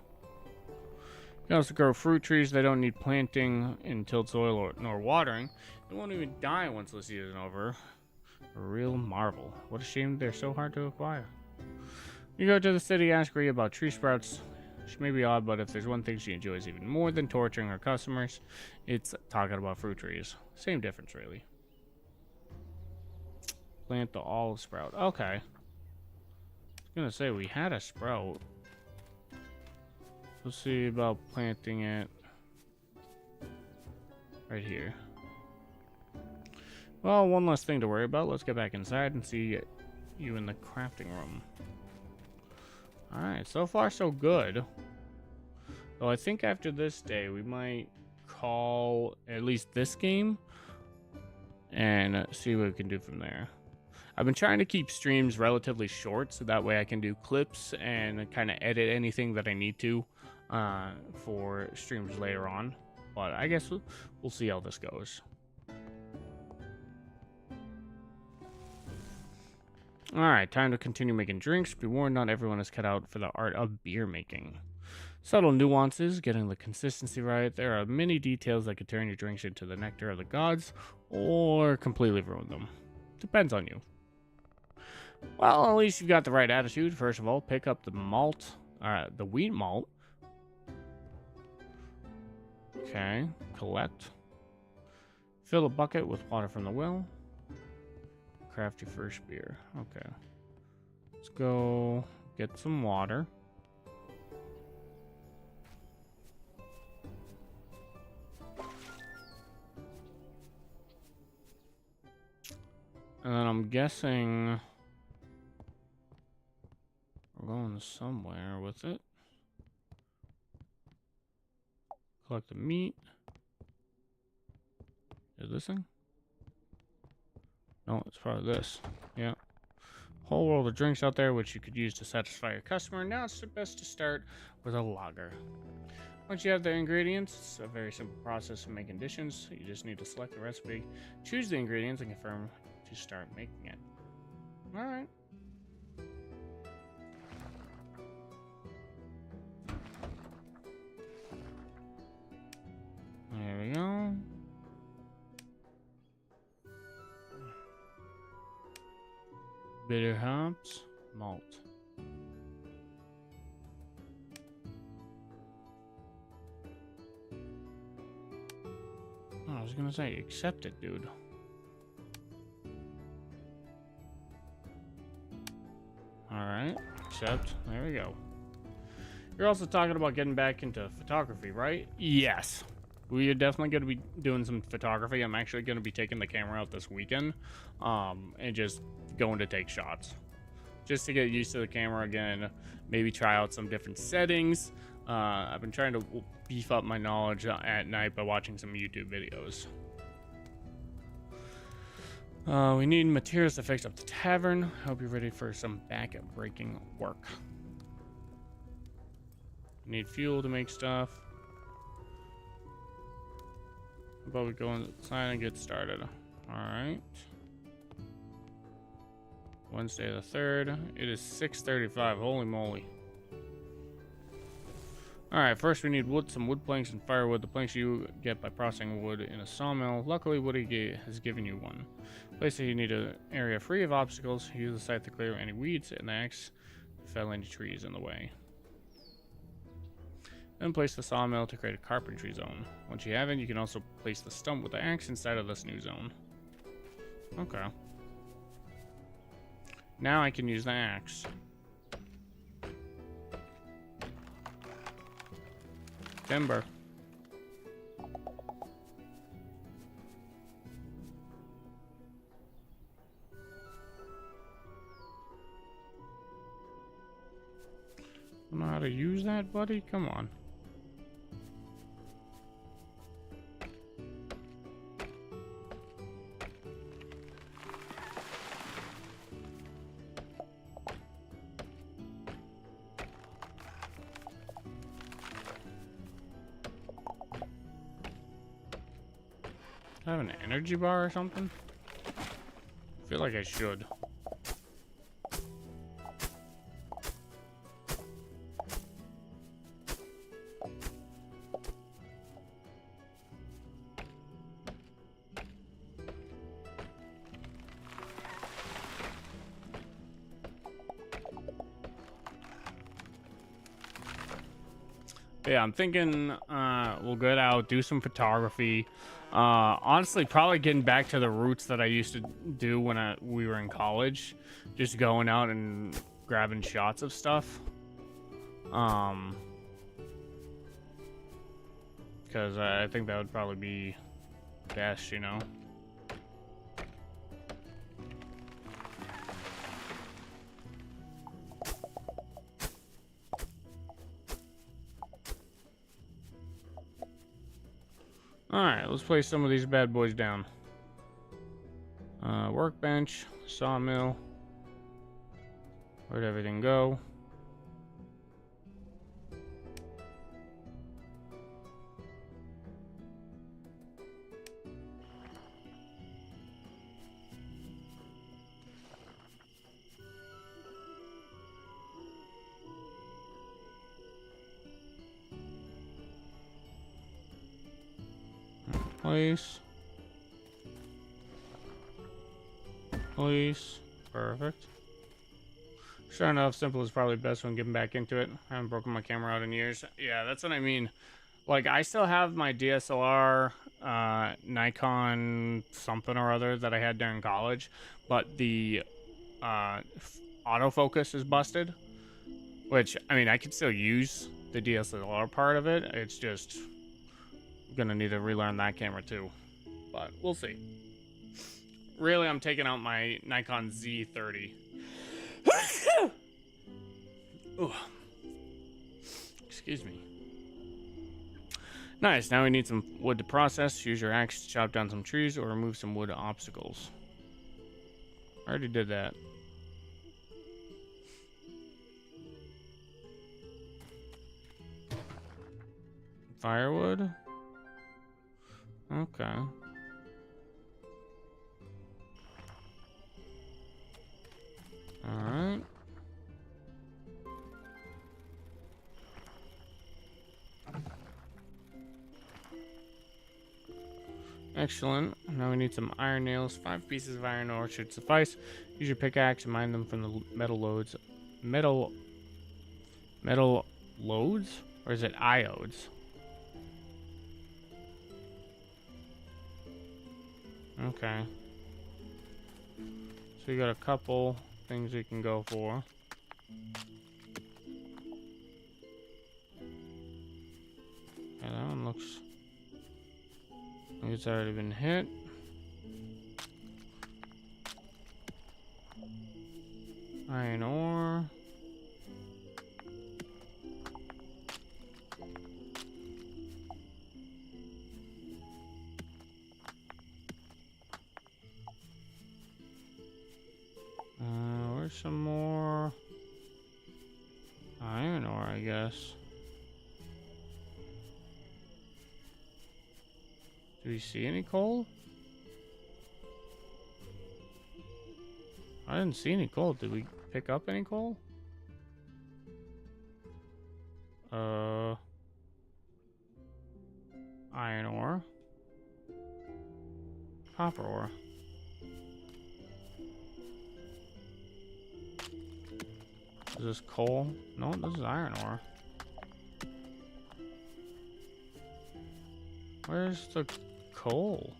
[SPEAKER 1] can also grow fruit trees. They don't need planting in tilled soil nor watering. They won't even die once the season is over. A real marvel. What a shame they're so hard to acquire. You go to the city, ask Rhea about tree sprouts. She may be odd, but if there's one thing she enjoys even more than torturing her customers, it's talking about fruit trees. Same difference, really. Plant the olive sprout. Okay. I was gonna say, we had a sprout. Let's see about planting it right here. Well, one less thing to worry about. Let's get back inside and see you in the crafting room. Alright, so far so good. Though I think after this day, we might call at least this game and see what we can do from there. I've been trying to keep streams relatively short, so that way I can do clips and kind of edit anything that I need to for streams later on. But I guess we'll see how this goes. Alright, time to continue making drinks. Be warned, not everyone is cut out for the art of beer making. Subtle nuances, getting the consistency right. There are many details that could turn your drinks into the nectar of the gods, or completely ruin them. Depends on you. Well, at least you've got the right attitude. First of all, pick up the malt, the wheat malt. Okay, collect. Fill a bucket with water from the well. Craft your first beer. Okay. Let's go get some water. And then I'm guessing we're going somewhere with it. Collect the meat. Is this thing? No, it's probably this. Yeah. Whole world of drinks out there which you could use to satisfy your customer. Now it's best to start with a lager. Once you have the ingredients, it's a very simple process of making dishes. You just need to select the recipe, choose the ingredients, and confirm to start making it. Alright. There we go. Bitter hops, malt. Oh, I was gonna say, accept it, dude. Alright, accept. There we go. You're also talking about getting back into photography, right? Yes. We are definitely going to be doing some photography. I'm actually going to be taking the camera out this weekend and just going to take shots. Just to get used to the camera again, maybe try out some different settings. I've been trying to beef up my knowledge at night by watching some YouTube videos. We need materials to fix up the tavern. Hope you're ready for some back-breaking work. Need fuel to make stuff. How about we go inside and get started? Alright. Wednesday the 3rd. It is 6:35. Holy moly. Alright, first we need wood, some wood planks and firewood. The planks you get by processing wood in a sawmill. Luckily, Woody has given you one. Place that you need an area free of obstacles. Use the scythe to clear any weeds and the axe to fell any trees in the way. Then place the sawmill to create a carpentry zone. Once you have it, you can also place the stump with the axe inside of this new zone. Okay. Now I can use the axe. Timber. Don't know how to use that, buddy? Come on. I have an energy bar or something? I feel like I should. Yeah, I'm thinking we'll get out, do some photography. Honestly, probably getting back to the roots that I used to do when we were in college. Just going out and grabbing shots of stuff. Because I think that would probably be best, you know? Alright, let's place some of these bad boys down. Workbench, sawmill. Where'd everything go? Place. Perfect. Sure enough, simple is probably best when getting back into it. I haven't broken my camera out in years. Yeah, that's what I mean. Like, I still have my DSLR, Nikon something or other that I had during college, but the autofocus is busted. Which, I mean, I could still use the DSLR part of it. It's just gonna need to relearn that camera too. But we'll see. Really, I'm taking out my Nikon Z30. Ooh. Excuse me. Nice, now we need some wood to process. Use your axe to chop down some trees or remove some wood obstacles. I already did that. Firewood? Okay. Alright. Excellent. Now we need some iron nails. 5 pieces of iron ore should suffice. Use your pickaxe and mine them from the metal loads. Metal loads? Or is it iodes? Okay. So we got a couple things we can go for. Yeah, that one looks like it's already been hit. Iron ore. Where's some more iron ore, I guess. Do we see any coal? I didn't see any coal. Did we pick up any coal? Iron ore. Copper ore. Is this coal? No, this is iron ore. Where's the coal?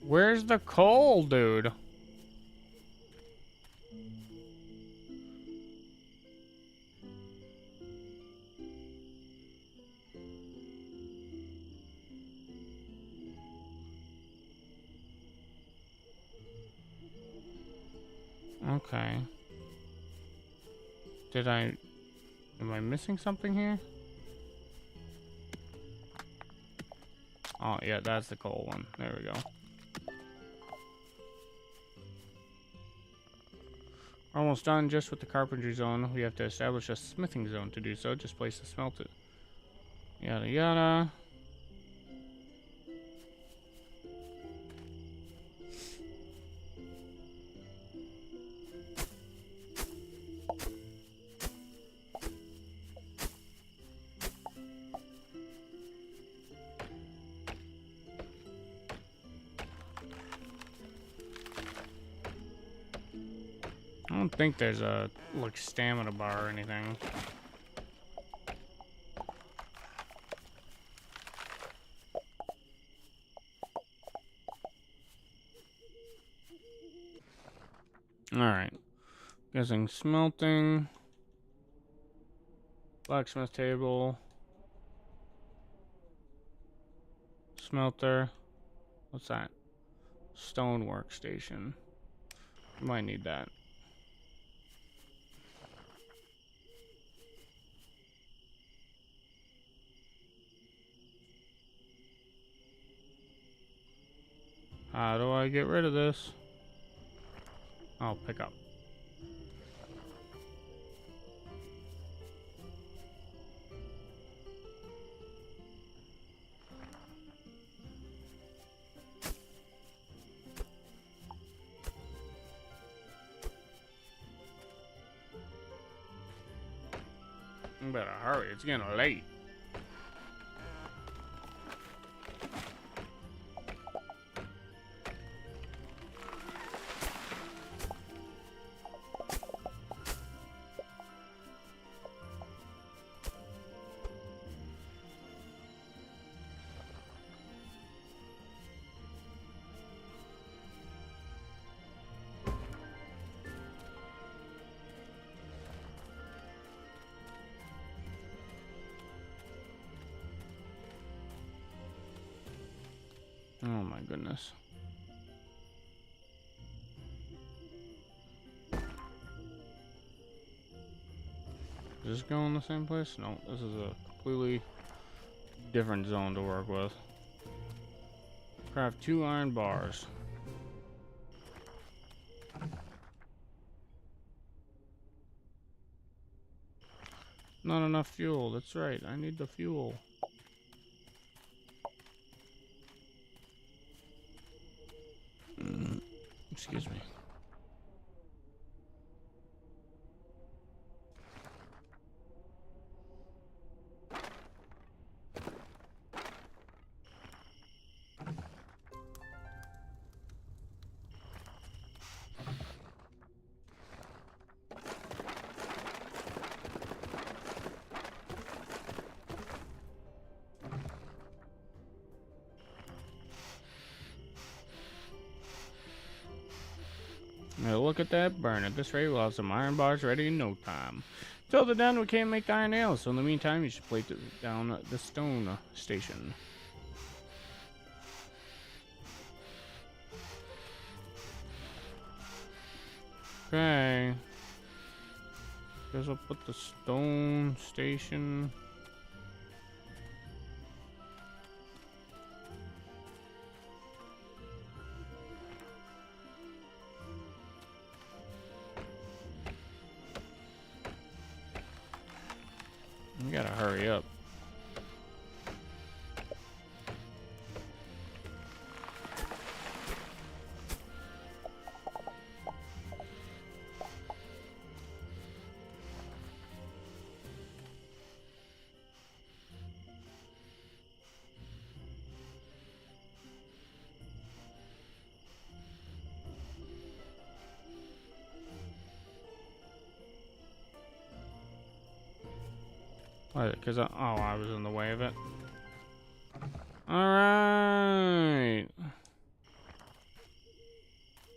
[SPEAKER 1] Where's the coal, dude? Okay. Am I missing something here? Oh, yeah, that's the coal one. There we go. We're almost done just with the carpentry zone. We have to establish a smithing zone to do so. Just place the smelter. Yada yada. I don't think there's a, like, stamina bar or anything. Alright. Guessing smelting. Blacksmith table. Smelter. What's that? Stone workstation. Might need that. How do I get rid of this? I'll pick up. You better hurry, it's getting late. Oh my goodness. Is this going the same place? No, this is a completely different zone to work with. Craft 2 iron bars. Not enough fuel, that's right, I need the fuel. Excuse me. Now look at that burn. At this rate, we'll have some iron bars ready in no time. Till they're done, we can't make the iron nails. So in the meantime, you should place it down the stone station. Okay. Guess I'll put the stone station. We gotta hurry up. Because I was in the way of it. All right.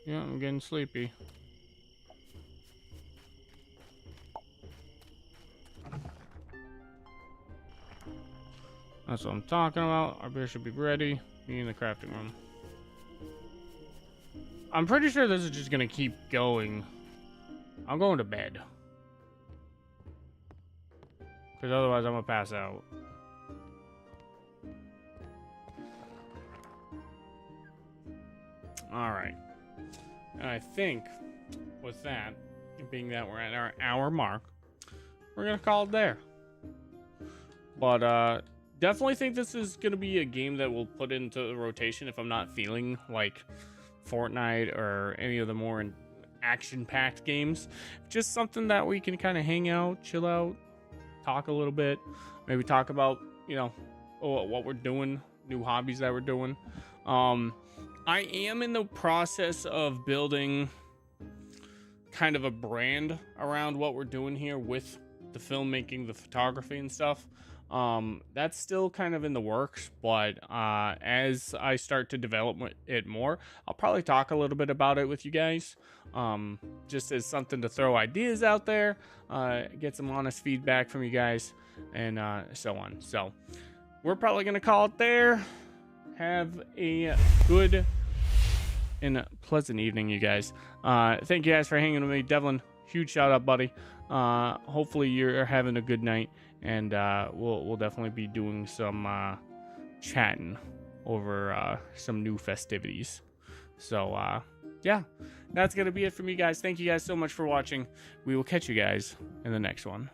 [SPEAKER 1] Yeah, I'm getting sleepy. That's what I'm talking about. Our beer should be ready. Be in the crafting room. I'm pretty sure this is just gonna keep going. I'm going to bed. Because otherwise I'm gonna pass out. Alright. And I think with that, being that we're at our hour mark, we're gonna call it there. But definitely think this is gonna be a game that we'll put into the rotation if I'm not feeling like Fortnite or any of the more action-packed games. Just something that we can kind of hang out, chill out, talk a little bit, maybe talk about, you know, what we're doing, new hobbies that we're doing. I am in the process of building kind of a brand around what we're doing here with the filmmaking, the photography and stuff. That's still kind of in the works, but as I start to develop it more, I'll probably talk a little bit about it with you guys, just as something to throw ideas out there, get some honest feedback from you guys, and so on. So we're probably gonna call it there. Have a good and pleasant evening, you guys. Thank you guys for hanging with me. Devlin, huge shout out, buddy. Hopefully you're having a good night, and we'll definitely be doing some chatting over some new festivities. So yeah, that's gonna be it from you guys. Thank you guys so much for watching. We will catch you guys in the next one.